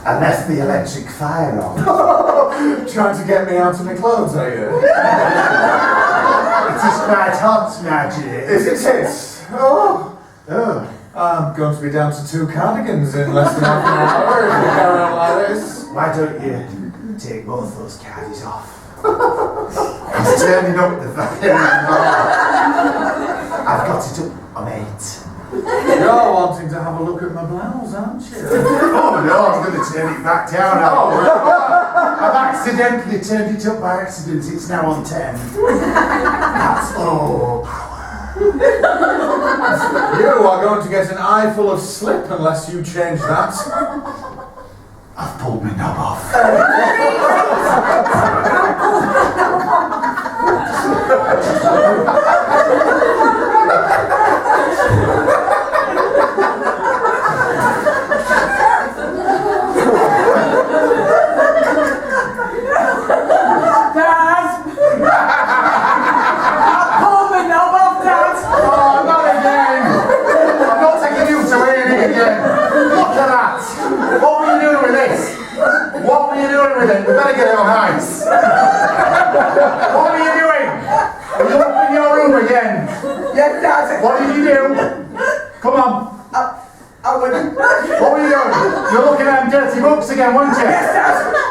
I left the electric fire on. Trying to get me out of my clothes, are you? It is quite hot, Marjorie. Is it? Oh. I'm going to be down to 2 cardigans in less than half an hour if we carry on like this. Why don't you take both those cardies off? It's turning up the fire. I've got it up on 8. You're wanting to have a look at my blouse, aren't you? Oh no, I'm going to turn it back down. I've accidentally turned it up by accident. It's now on 10. That's all power. You are going to get an eye full of slip unless you change that. I've pulled my knob off. We better get it on ice. What were you doing? Are you up in your room again? Yes, Dad. What did you do? Come on. I wouldn't. What were you doing? You're looking at them dirty books again, weren't you? Yes, Dad.